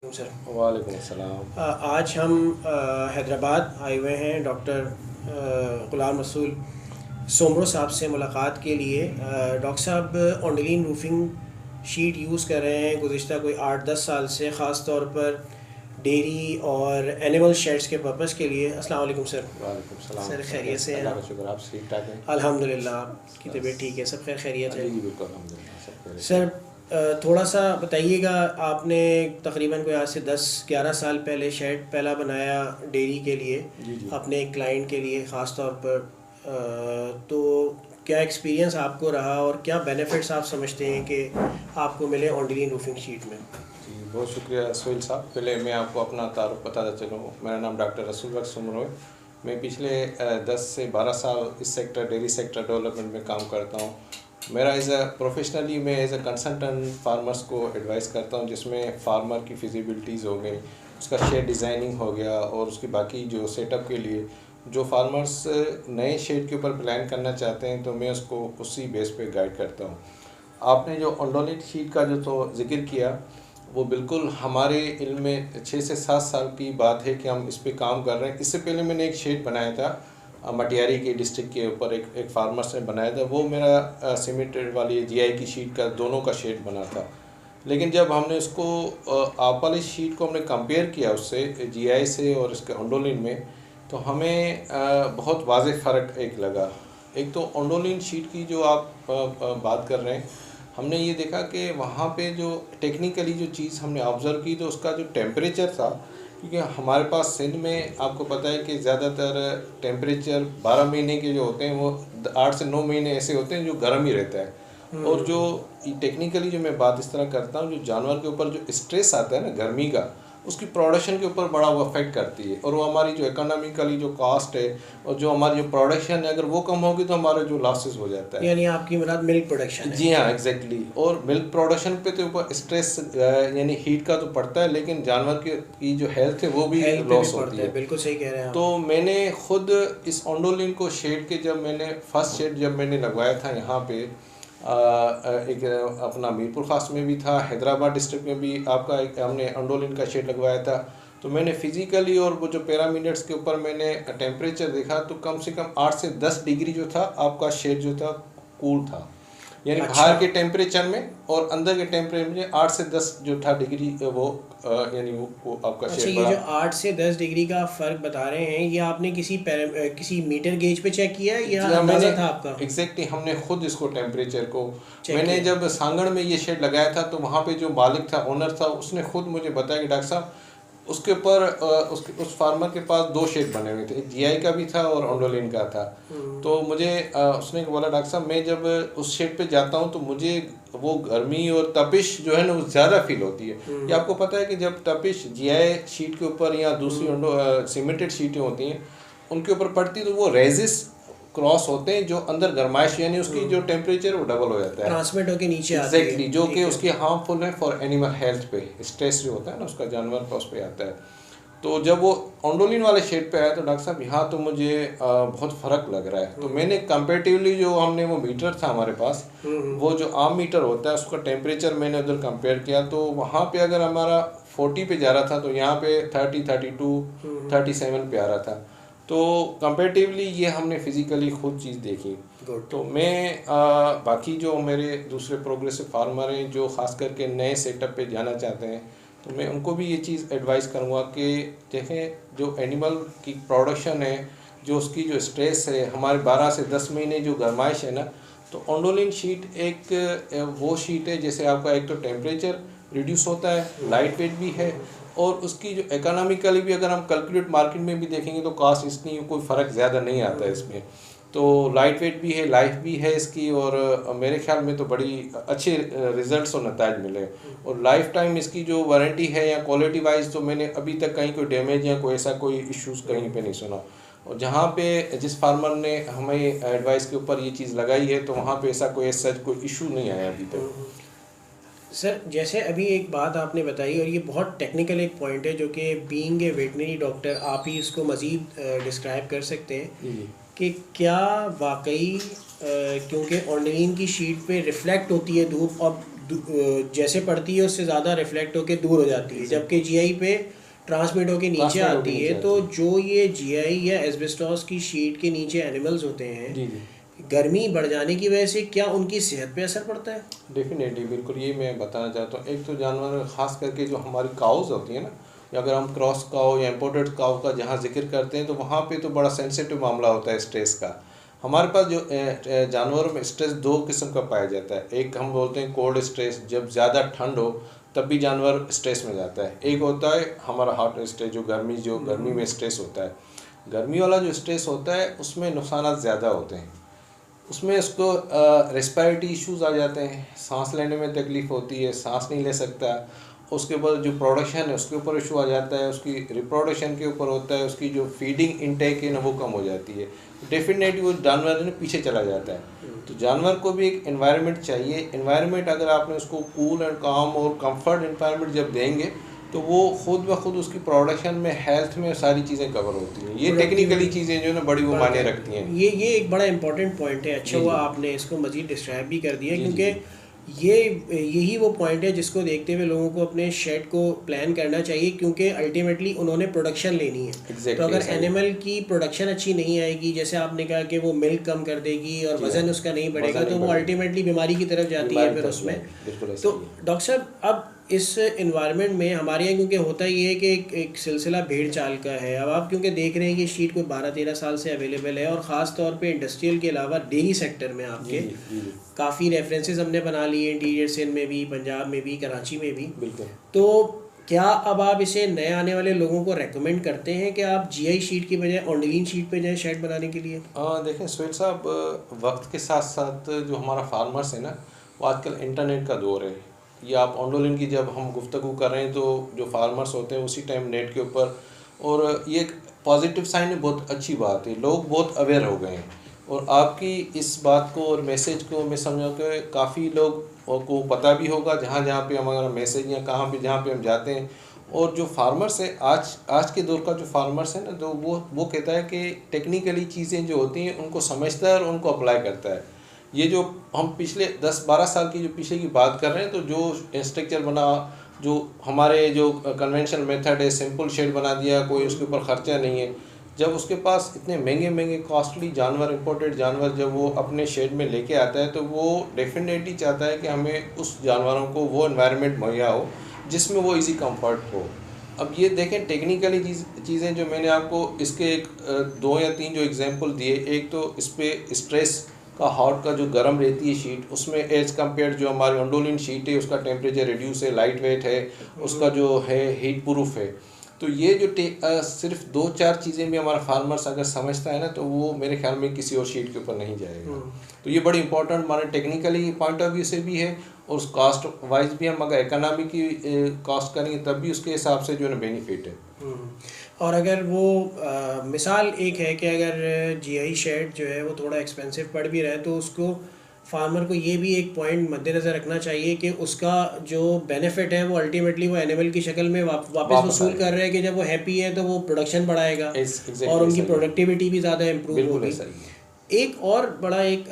Sir वालेकुम अस्सलाम। आज हम हैदराबाद आए हुए हैं डॉक्टर ग़ुलाम रसूल सोमरो साहब से मुलाकात के लिए। डॉक्टर साहब ऑन्डलिन रूफिंग शीट यूज़ कर रहे हैं गुज़िश्ता कोई 8-10 साल से, ख़ास तौर पर डेयरी और एनिमल शेड्स के पर्पज़ के लिए। अस्सलाम वालेकुम सर। वालेकुम सलाम। सर खैरियत से हैं अल्लाह आप? का शुक्र, आप ठीक ठाक हैं? अल्हम्दुलिल्लाह, आपकी तबीयत ठीक है? सब खैर खैरियत है? जी जी बिल्कुल अल्हम्दुलिल्लाह सब खैरियत से सर हैं। थोड़ा सा बताइएगा, आपने तकरीबन कोई आज से 10-11 साल पहले शेड पहला बनाया डेयरी के लिए, जी जी अपने एक क्लाइंट के लिए ख़ास तौर पर। तो क्या एक्सपीरियंस आपको रहा और क्या बेनिफिट्स आप समझते हैं कि आपको मिले ऑन्डलिन रूफिंग शीट में? जी बहुत शुक्रिया सोहेल साहब। पहले मैं आपको अपना तारुफ बताता चलूँ। मेरा नाम डॉक्टर रसूल बख्श सोमरो है। मैं पिछले 10 से 12 साल इस सेक्टर डेयरी सेक्टर डेवलपमेंट में काम करता हूँ। मेरा एज अ प्रोफेशनली मैं एज अ कंसल्टेंट फार्मर्स को एडवाइस करता हूँ, जिसमें फार्मर की फिजिबिलिटीज़ हो गई, उसका शेड डिज़ाइनिंग हो गया और उसकी बाकी जो सेटअप के लिए जो फार्मर्स नए शेड के ऊपर प्लान करना चाहते हैं तो मैं उसको उसी बेस पे गाइड करता हूँ। आपने जो ऑन्डोलिन शीट का जो तो जिक्र किया वो बिल्कुल हमारे इल्म में 6 से 7 साल की बात है कि हम इस पे काम कर रहे हैं। इससे पहले मैंने एक शेड बनाया था मटियारी के डिस्ट्रिक्ट के ऊपर, एक फार्मर्स ने बनाया था। वो मेरा सीमेंटेड वाली जीआई की शीट का दोनों का शेड बना था। लेकिन जब हमने उसको आप वाली शीट को हमने कंपेयर किया उससे जीआई से और इसके ऑन्डोलिन में, तो हमें बहुत वाज़ेह फ़र्क एक लगा। एक तो ऑन्डोलिन शीट की जो आप बात कर रहे हैं, हमने ये देखा कि वहाँ पे जो टेक्निकली जो चीज़ हमने ऑब्ज़र्व की तो उसका जो टेम्परेचर था, क्योंकि हमारे पास सिंध में आपको पता है कि ज़्यादातर टेम्परेचर 12 महीने के जो होते हैं वो 8 से 9 महीने ऐसे होते हैं जो गर्म ही रहता है। और जो टेक्निकली जो मैं बात इस तरह करता हूँ, जो जानवर के ऊपर जो स्ट्रेस आता है ना गर्मी का, उसकी प्रोडक्शन के ऊपर बड़ा वो अफेक्ट करती है। और वो हमारी जो इकोनॉमिकली जो कॉस्ट है और जो हमारी जो प्रोडक्शन है, अगर वो कम होगी तो हमारा जो लॉसेस हो जाता है। यानी आपकी मुराद मिल्क प्रोडक्शन है? जी हाँ एग्जैक्टली। और मिल्क प्रोडक्शन पे तो ऊपर स्ट्रेस यानी हीट का तो पड़ता है, लेकिन जानवर की जो हेल्थ है वो भी हेल्थ पे भी लॉस होती पड़ता है, है। बिल्कुल सही कह रहे हैं आप। तो मैंने खुद इस ऑन्डोलिन को शेड के जब मैंने फर्स्ट शेड जब मैंने लगवाया था यहाँ पे एक अपना मीरपुर खास में भी था, हैदराबाद डिस्ट्रिक्ट में भी आपका एक हमने ऑन्डोलिन का शेड लगवाया था। तो मैंने फिजिकली और वो जो पैरामीटर्स के ऊपर मैंने टेम्परेचर देखा तो कम से कम 8 से 10 डिग्री जो था आपका शेड जो था कूल था। यानी अच्छा। बाहर के टेम्परेचर में और अंदर के टेम्परेचर में 8 से 10 जो था डिग्री वो यानी वो आपका अच्छा, शेड ये बड़ा। जो 8 से 10 डिग्री का फ़र्क बता रहे हैं, ये आपने किसी मीटर गेज पे चेक किया है या जी हाँ, अंदाज़ा मैंने था आपका? एग्जैक्टली हमने खुद इसको टेम्परेचर को चेक मैंने किया। जब सांगड़ में ये शेड लगाया था तो वहाँ पे जो मालिक था, ओनर था, उसने खुद मुझे बताया कि डॉक्टर साहब उसके ऊपर उस फार्मर के पास 2 शेड बने हुए थे, एक जीआई का भी था और ऑन्डोलिन का था। तो मुझे उसने बोला डॉक्टर साहब मैं जब उस शेड पे जाता हूँ तो मुझे वो गर्मी और तपिश जो है ना वो ज़्यादा फील होती है। ये आपको पता है कि जब तपिश जीआई शीट के ऊपर या दूसरी सीमेंटेड शीटें होती हैं उनके ऊपर पड़ती तो वो रेजिस क्रॉस होते हैं, जो अंदर गर्माइश यानी उसकी जो टेम्परेचर वो डबल हो जाता है ट्रांसमिट होके नीचे आती है। एग्जैक्टली, जो ठीक कि है। उसकी हार्मफुल है फॉर एनिमल हेल्थ पे। स्ट्रेस जो होता है ना उसका जानवर पर उस पर आता है। तो जब वो ऑन्डोलिन वाले शेड पे आया तो डॉक्टर साहब यहाँ तो मुझे बहुत फ़र्क लग रहा है। तो मैंने कंपेरेटिवली जो हमने वो मीटर था हमारे पास, वो जो आम मीटर होता है उसका टेम्परेचर मैंने उधर कंपेयर किया तो वहाँ पे अगर हमारा 40 पे जा रहा था तो यहाँ पे 30, 32, 37 पे आ रहा था। तो कंपेरेटिवली ये हमने फिज़िकली खुद चीज़ देखी। तो मैं बाकी जो मेरे दूसरे प्रोग्रेसिव फार्मर हैं जो ख़ास करके नए सेटअप पे जाना चाहते हैं तो मैं उनको भी ये चीज़ एडवाइस करूँगा कि देखें जो एनिमल की प्रोडक्शन है, जो उसकी जो स्ट्रेस है, हमारे 12 से 10 महीने जो गर्माइश है ना, तो ऑन्डोलिन शीट एक वो शीट है जैसे आपका एक तो टेम्परेचर रिड्यूस होता है, लाइट वेट भी है और उसकी जो इकोनॉमिकली भी अगर हम कैलकुलेट मार्केट में भी देखेंगे तो कास्ट इतनी कोई फ़र्क ज़्यादा नहीं आता है इसमें। तो लाइट वेट भी है, लाइफ भी है इसकी और मेरे ख्याल में तो बड़ी अच्छे रिजल्ट्स और नताज मिले। और लाइफ टाइम इसकी जो वारंटी है या क्वालिटी वाइज तो मैंने अभी तक कहीं कोई डैमेज या कोई ऐसा कोई इश्यूज़ कहीं पे नहीं सुना। और जहाँ पे जिस फार्मर ने हमें एडवाइस के ऊपर ये चीज़ लगाई है तो वहाँ पे ऐसा कोई इशू नहीं आया अभी तक। सर जैसे अभी एक बात आपने बताई और ये बहुत टेक्निकल एक पॉइंट है जो कि बीइंग ए वेटनरी डॉक्टर आप ही इसको मज़ीद डिस्क्राइब कर सकते हैं कि क्या वाकई क्योंकि ऑन्डलिन की शीट पे रिफ्लेक्ट होती है धूप और जैसे पड़ती है उससे ज़्यादा रिफ्लेक्ट होकर दूर हो जाती है, जबकि जीआई पे ट्रांसमिट होकर नीचे आती है। तो जो ये जीआई या एस्बेस्टॉस की शीट के नीचे एनिमल्स होते हैं, जी जी, गर्मी बढ़ जाने की वजह से क्या उनकी सेहत पे असर पड़ता है? डेफिनेटली, बिल्कुल, ये मैं बताना चाहता हूँ। एक तो जानवर खास करके जो हमारी काउज होती है ना, या अगर हम क्रॉस काउ या इम्पोर्टेड काउ का जहाँ जिक्र करते हैं, तो वहाँ पे तो बड़ा सेंसिटिव मामला होता है स्ट्रेस का। हमारे पास जो जानवरों में स्ट्रेस दो किस्म का पाया जाता है। एक हम बोलते हैं कोल्ड स्ट्रेस, जब ज़्यादा ठंड हो तब भी जानवर स्ट्रेस में जाता है। एक होता है हमारा हॉट स्ट्रेस, जो गर्मी में स्ट्रेस होता है। गर्मी वाला जो स्ट्रेस होता है उसमें नुकसान ज़्यादा होते हैं। उसमें उसको रेस्पिरेटरी इश्यूज आ जाते हैं, सांस लेने में तकलीफ़ होती है, सांस नहीं ले सकता। उसके ऊपर जो प्रोडक्शन है उसके ऊपर इशू आ जाता है, उसकी रिप्रोडक्शन के ऊपर होता है, उसकी जो फीडिंग इनटेक है ना वो कम हो जाती है। डेफिनेटली वो जानवर ने पीछे चला जाता है। तो जानवर को भी एक एनवायरनमेंट चाहिए। एनवायरनमेंट अगर आपने उसको कूल एंड काम और कंफर्ट एनवायरनमेंट जब देंगे तो वो खुद ब खुद उसकी प्रोडक्शन में, हेल्थ में सारी चीज़ें कवर होती हैं। ये टेक्निकली चीज़ें जो है ना बड़ी वो मायने रखती हैं। ये एक बड़ा इंपॉर्टेंट पॉइंट है। अच्छा हुआ आपने इसको मज़ीद डिस्क्राइब भी कर दिया, क्योंकि यही वो पॉइंट है जिसको देखते हुए लोगों को अपने शेड को प्लान करना चाहिए, क्योंकि अल्टीमेटली उन्होंने प्रोडक्शन लेनी है। तो अगर एनिमल की प्रोडक्शन अच्छी नहीं आएगी, जैसे आपने कहा कि वो मिल्क कम कर देगी और वज़न उसका नहीं बढ़ेगा, तो वो अल्टीमेटली बीमारी की तरफ जाती है फिर उसमें। तो डॉक्टर साहब, अब इस इन्वायरमेंट में हमारे यहाँ क्योंकि होता ही है कि एक सिलसिला भेड़ चाल का है। अब आप क्योंकि देख रहे हैं कि शीट कोई 12-13 साल से अवेलेबल है, और ख़ास तौर पे इंडस्ट्रियल के अलावा डेयरी सेक्टर में आपके काफ़ी रेफरेंसेस हमने बना लिए, इंटीरियर सिंध में भी, पंजाब में भी, कराची में भी। बिल्कुल। तो क्या अब आप इसे नए आने वाले लोगों को रेकमेंड करते हैं कि आप जीआई शीट की बजाय ऑन्डलीन शीट पे जाएं शेड बनाने के लिए? देखें सुहेल साहब, वक्त के साथ साथ जो हमारा फार्मर्स है ना, वो आजकल इंटरनेट का दौर है। ये आप ऑन्डोलिन की जब हम गुफ्तगू कर रहे हैं तो जो फार्मर्स होते हैं उसी टाइम नेट के ऊपर, और ये एक पॉजिटिव साइन है, बहुत अच्छी बात है। लोग बहुत अवेयर हो गए हैं, और आपकी इस बात को और मैसेज को मैं समझा कि काफ़ी लोग को पता भी होगा जहाँ जहाँ पे हमारा मैसेज या कहाँ पे जहाँ पे हम जाते हैं। और जो फार्मर्स है आज के दौर का जो फार्मर्स है ना, तो वो कहता है कि टेक्निकली चीज़ें जो होती हैं उनको समझता है और उनको अप्लाई करता है। ये जो हम पिछले 10-12 साल की जो पीछे की बात कर रहे हैं, तो जो स्ट्रक्चर बना, जो हमारे जो कन्वेंशनल मेथड है, सिंपल शेड बना दिया, कोई उसके ऊपर ख़र्चा नहीं है। जब उसके पास इतने महंगे कॉस्टली जानवर, इम्पोर्टेड जानवर जब वो अपने शेड में लेके आता है, तो वो डेफिनेटली चाहता है कि हमें उस जानवरों को वो एनवायरनमेंट मुहैया हो जिसमें वो इजी कंफर्ट हो। अब ये देखें टेक्निकली चीज़ें जो मैंने आपको इसके एक 2 या 3 जो एग्जांपल दिए, एक तो इस पर स्ट्रेस का, हॉट का जो गर्म रहती है शीट, उसमें एज कम्पेयर जो हमारी ऑन्डोलिन शीट है उसका टेम्परेचर रिड्यूस है, लाइट वेट है, उसका जो है हीट प्रूफ है। तो ये जो सिर्फ 2-4 चीज़ें भी हमारा फार्मर्स अगर समझता है ना, तो वो मेरे ख्याल में किसी और शीट के ऊपर नहीं जाएगा। तो ये बड़ी इंपॉर्टेंट हमारे टेक्निकली पॉइंट ऑफ व्यू से भी है, और उस कास्ट वाइज भी हम अगर इकोनॉमी की कास्ट करेंगे तब भी उसके हिसाब से जो है ना बेनिफिट है। और अगर वो मिसाल एक है कि अगर जीआई शेड जो है वो थोड़ा एक्सपेंसिव पड़ भी रहा है, तो उसको फार्मर को ये भी एक पॉइंट मद्देनज़र रखना चाहिए कि उसका जो बेनिफिट है वो अल्टीमेटली वो एनिमल की शक्ल में वापस वसूल कर रहे हैं, कि जब वो हैप्पी है तो वो प्रोडक्शन बढ़ाएगा और उनकी प्रोडक्टिविटी भी ज़्यादा इम्प्रूव होगी। एक और बड़ा एक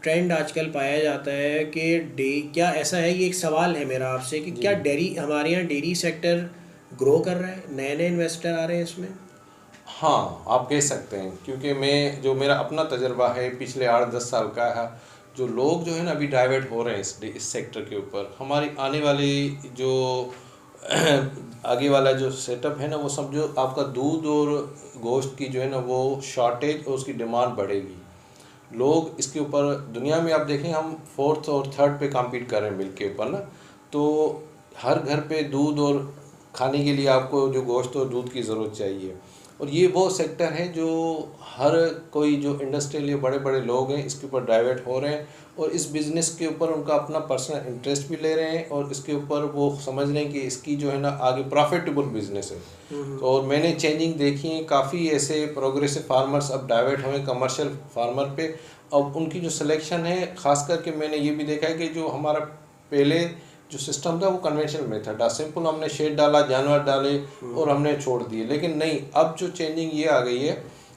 ट्रेंड आजकल पाया जाता है कि क्या ऐसा है, ये एक सवाल है मेरा आपसे, कि क्या हमारे यहाँ डेयरी सेक्टर ग्रो कर रहा है, नए नए इन्वेस्टर आ रहे हैं इसमें? हाँ, आप कह सकते हैं, क्योंकि जो मेरा अपना तजर्बा है पिछले 8-10 साल का है, जो लोग जो है ना अभी डाइवर्ट हो रहे हैं इस सेक्टर के ऊपर। हमारी आने वाली जो आगे वाला जो सेटअप है ना, वो समझो आपका दूध और गोश्त की जो है ना वो शॉर्टेज और उसकी डिमांड बढ़ेगी। लोग इसके ऊपर दुनिया में आप देखें, हम 4th और 3rd पे कम्पीट कर रहे हैं मिल्क के ऊपर ना, तो हर घर पे दूध और खाने के लिए आपको जो गोश्त और दूध की ज़रूरत चाहिए। और ये वो सेक्टर है जो हर कोई जो इंडस्ट्रियल या बड़े बड़े लोग हैं इसके ऊपर डाइवर्ट हो रहे हैं, और इस बिज़नेस के ऊपर उनका अपना पर्सनल इंटरेस्ट भी ले रहे हैं, और इसके ऊपर वो समझ रहे हैं कि इसकी जो है ना आगे प्रॉफिटेबल बिजनेस है। तो और मैंने चेंजिंग देखी है, काफ़ी ऐसे प्रोग्रेसिव फार्मर्स अब डाइवर्ट हुए कमर्शियल फार्मर पे। अब उनकी जो सिलेक्शन है, ख़ास करके मैंने ये भी देखा है कि जो हमारा पहले जो सिस्टम था वो कन्वेंशनल मेथड था, सिंपल हमने शेड डाला, जानवर डाले और हमने छोड़ दिए। लेकिन नहीं, अब जो चेंजिंग ये आ गई है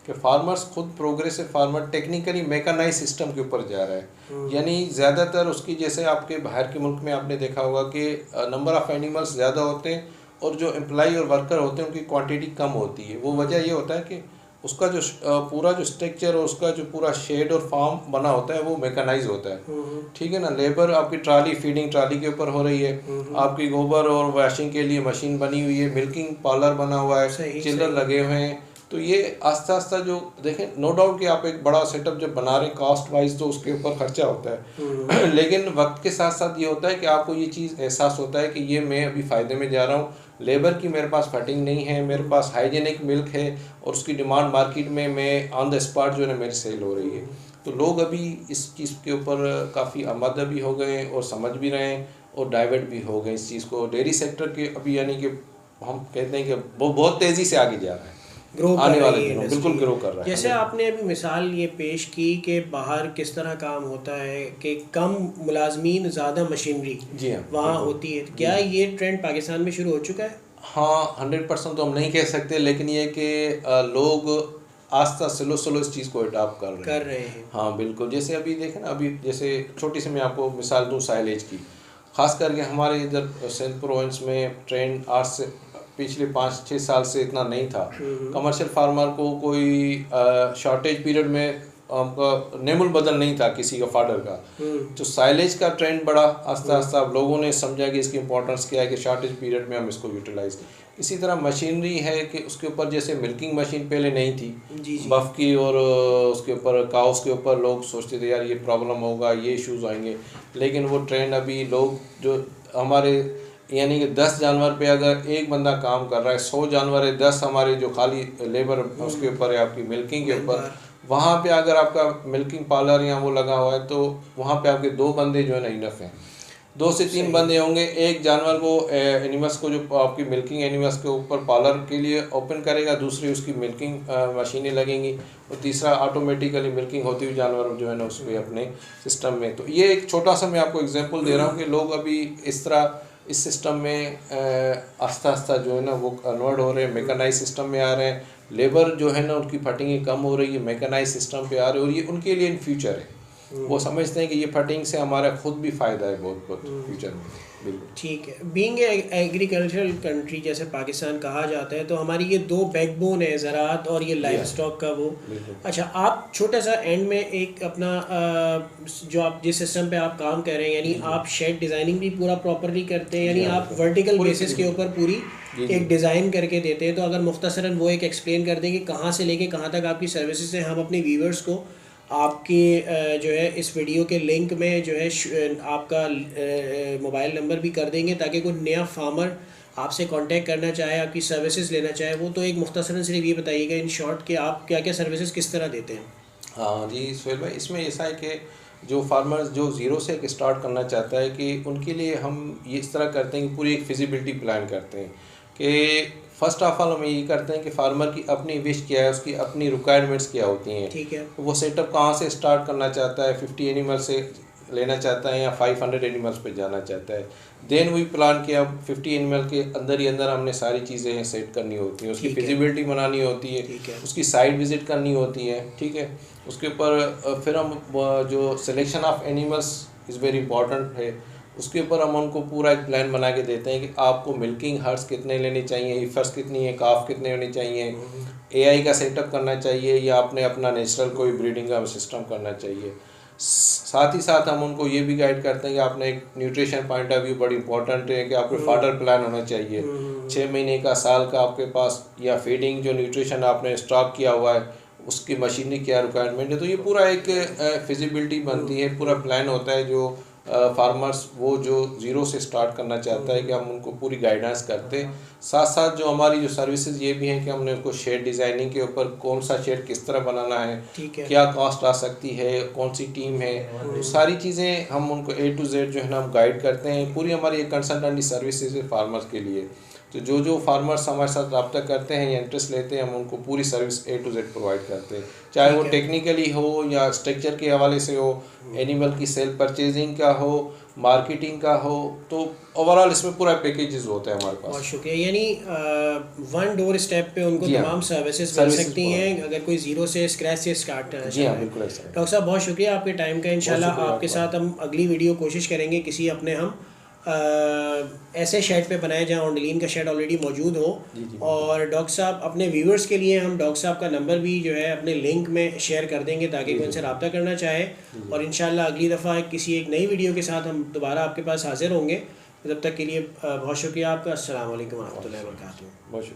कि फार्मर्स खुद progressive farmer technically mechanise system के ऊपर जा रहा है। यानी ज़्यादातर उसकी, जैसे आपके बाहर के मुल्क में आपने देखा होगा कि नंबर ऑफ़ एनिमल्स ज़्यादा होते हैं और जो एम्प्लॉई और वर्कर होते हैं उनकी क्वांटिटी कम होती है। वो वजह ये होता है कि उसका जो पूरा जो स्ट्रक्चर और उसका जो पूरा शेड और फार्म बना होता है वो मैकेनाइज होता है, ठीक है ना। लेबर आपकी ट्राली, फीडिंग ट्राली के ऊपर हो रही है, आपकी गोबर और वॉशिंग के लिए मशीन बनी हुई है, मिल्किंग पार्लर बना हुआ है, चिल्लर लगे हुए हैं। तो ये आस्ता आस्ता जो देखें, नो डाउट कि आप एक बड़ा सेटअप जब बना रहे हैं कॉस्ट वाइज तो उसके ऊपर खर्चा होता है लेकिन वक्त के साथ साथ ये होता है कि आपको ये चीज़ एहसास होता है कि ये मैं अभी फ़ायदे में जा रहा हूँ, लेबर की मेरे पास फटिंग नहीं है, मेरे पास हाइजीनिक मिल्क है और उसकी डिमांड मार्केट में मैं ऑन द स्पॉट जो है मेरी सेल हो रही है। तो लोग अभी इस चीज़ के ऊपर काफ़ी आमादा भी हो गए और समझ भी रहे हैं और डाइवर्ट भी हो गए इस चीज़ को। डेयरी सेक्टर के अभी यानी कि हम कहते हैं कि वो बहुत तेज़ी से आगे जा रहा है, ग्रो आने वाले दिनों बिल्कुल ग्रो कर रहा है। जैसे आपने अभी मिसाल ये पेश की कि बाहर किस तरह काम होता है कि कम मुलाजमीन ज़्यादा मशीनरी जी हाँ वहाँ होती है, क्या ये ट्रेंड पाकिस्तान में शुरू हो चुका है? हाँ, 100% तो हम नहीं कह सकते, लेकिन ये कि लोग आस्ता स्लो स्लो इस चीज़ को अडॉप्ट कर रहे हैं। हाँ बिल्कुल। जैसे अभी देखें ना, अभी जैसे छोटी सी मैं आपको मिसाल दूँ साइलेज की, ख़ास करके हमारे इधर सिंध प्रोविंस में ट्रेंड आज से पिछले 5-6 साल से इतना नहीं था। कमर्शियल फार्मर को कोई शॉर्टेज पीरियड में आपका नेमुल बदल नहीं था किसी का फाडर का। तो साइलेज का ट्रेंड बढ़ा आस्ता आस्ता, अब लोगों ने समझा कि इसकी इंपॉर्टेंस क्या है कि शॉर्टेज पीरियड में हम इसको यूटिलाइज। इसी तरह मशीनरी है कि उसके ऊपर जैसे मिल्किंग मशीन पहले नहीं थी बफ की, और उसके ऊपर काउस के ऊपर लोग सोचते थे यार ये प्रॉब्लम होगा, ये इश्यूज आएंगे, लेकिन वो ट्रेंड अभी लोग जो हमारे यानी कि 10 जानवर पे अगर एक बंदा काम कर रहा है, 100 जानवर है, 10 हमारे जो खाली लेबर उसके ऊपर है आपकी मिल्किंग के ऊपर, वहाँ पे अगर आपका मिल्किंग पार्लर या वो लगा हुआ है तो वहाँ पे आपके 2 बंदे जो है ना इनफ हैं। 2 से 3 बंदे होंगे, एक जानवर को एनिमल्स को जो आपकी मिल्किंग एनिमल्स के ऊपर पार्लर के लिए ओपन करेगा, दूसरी उसकी मिल्किंग मशीनें लगेंगी और तीसरा ऑटोमेटिकली मिल्किंग होती हुई जानवर जो है ना उस पर अपने सिस्टम में। तो ये एक छोटा सा मैं आपको एग्जाम्पल दे रहा हूँ कि लोग अभी इस तरह इस सिस्टम में आस्ता आस्ता जो है ना वो कन्वर्ट हो रहे हैं, मैकेनाइज सिस्टम में आ रहे हैं। लेबर जो है ना उनकी फटिंग कम हो रही है, मैकेनाइज सिस्टम पे आ रहे हैं और ये उनके लिए इन फ्यूचर है। वो समझते हैं कि ये फटिंग से हमारा खुद भी फ़ायदा है बहुत बहुत फ्यूचर में। बिल्कुल ठीक है। बीइंग एग्रीकल्चरल कंट्री जैसे पाकिस्तान कहा जाता है, तो हमारी ये 2 बैकबोन है, ज़राअत और ये लाइफ स्टॉक का वो। अच्छा, आप छोटा सा एंड में एक अपना जो आप जिस सिस्टम पे आप काम कर रहे हैं, यानी आप शेड डिज़ाइनिंग भी पूरा प्रॉपरली करते हैं, यानी आप वर्टिकल बेसिस के ऊपर पूरी एक डिज़ाइन करके देते हैं। तो अगर मुख्तसरन वो एक एक्सप्लेन कर दें कि कहाँ से लेके कहाँ तक आपकी सर्विसेज हैं, हम अपने व्यूवर्स को आपके जो है इस वीडियो के लिंक में जो है आपका मोबाइल नंबर भी कर देंगे, ताकि कोई नया फार्मर आपसे कांटेक्ट करना चाहे, आपकी सर्विसेज लेना चाहे वो। तो एक मुख्तसरन सिर्फ ये बताइएगा इन शॉर्ट कि आप क्या क्या सर्विसेज किस तरह देते हैं। हाँ जी सोहेल भाई, इसमें ऐसा है कि जो फार्मर्स जो ज़ीरो से एक स्टार्ट करना चाहता है कि उनके लिए हम ये इस तरह करते हैं कि पूरी एक फिजिबिलिटी प्लान करते हैं कि फर्स्ट ऑफ ऑल हम ये करते हैं कि फार्मर की अपनी विश क्या है, उसकी अपनी रिक्वायरमेंट्स क्या होती हैं, ठीक है। वो सेटअप कहाँ से स्टार्ट करना चाहता है, 50 एनिमल से लेना चाहता है या 500 एनिमल्स पे जाना चाहता है। देन वी प्लान किया 50 एनिमल के अंदर ही अंदर हमने सारी चीज़ें सेट करनी होती हैं, उसकी फिजिबिलिटी बनानी होती है, उसकी साइट विजिट करनी होती है, ठीक है। उसके ऊपर फिर हम जो selection of animals is very important है, उसके ऊपर हम उनको पूरा एक प्लान बना के देते हैं कि आपको मिल्किंग हर्ट्स कितने लेने चाहिए, ईफर्स कितनी है, काफ कितने होने चाहिए, एआई का सेटअप करना चाहिए या आपने अपना नेचुरल कोई ब्रीडिंग का सिस्टम करना चाहिए। साथ ही साथ हम उनको ये भी गाइड करते हैं कि आपने एक न्यूट्रिशन पॉइंट ऑफ व्यू बड़ी इंपॉर्टेंट है कि आपको फाडर प्लान होना चाहिए, 6 महीने का, साल का आपके पास, या फीडिंग जो न्यूट्रिशन आपने स्टॉक किया हुआ है उसकी मशीनरी क्या रिक्वायरमेंट है। तो ये पूरा एक फिजिबिलिटी बनती है, पूरा प्लान होता है जो फार्मर्स वो जो ज़ीरो से स्टार्ट करना चाहता है कि हम उनको पूरी गाइडेंस करते हैं। साथ साथ जो हमारी जो सर्विसेज ये भी हैं कि हमने उनको शेड डिज़ाइनिंग के ऊपर कौन सा शेड किस तरह बनाना है, क्या कॉस्ट आ सकती है, कौन सी टीम है, तो सारी चीज़ें हम उनको A to Z जो है ना हम गाइड करते हैं। पूरी हमारी एक कंसल्टेंसी सर्विसेज है फार्मर्स के लिए। तो जो फार्मर्स हमारे साथ रब्ता करते हैं या इंटरेस्ट लेते हैं, हम उनको पूरी service A to Z provide करते हैं, चाहे वो टेक्निकली हो या स्ट्रक्चर के हवाले से हो, एनिमल की सेल परचेजिंग का हो, मार्केटिंग का हो, तो ओवरऑल इसमें पूरा पैकेजेस होता है हमारे बहुत पास। शुक्रिया। यानी वन डोर स्टेप पे उनको जी हाँ, तमाम सर्विसेज मिल सर्विसेज सकती पूरा। हैं अगर कोई ज़ीरो से स्क्रैच से स्टार्ट करना जी हाँ, चाहता है। बिल्कुल ऐसा है। डॉक्टर साहब बहुत शुक्रिया आपके टाइम का। इंशाल्लाह शुक्रिया आपके आपका। साथ हम अगली वीडियो कोशिश करेंगे किसी अपने हम ऐसे शेड पे बनाए जहाँ ऑन्डलीन का शेड ऑलरेडी मौजूद हो। जी, जी, और डॉक्टर साहब अपने व्यूअर्स के लिए हम डॉक्टर साहब का नंबर भी जो है अपने लिंक में शेयर कर देंगे ताकि कोई उनसे रब्ता करना चाहे। और इंशाल्लाह अगली दफ़ा किसी एक नई वीडियो के साथ हम दोबारा आपके पास हाजिर होंगे। तब तक के लिए बहुत शुक्रिया आपका। अस्सलाम वालेकुम व रहमतुल्लाहि व बरकातुहू। बहुत शुक्रिया।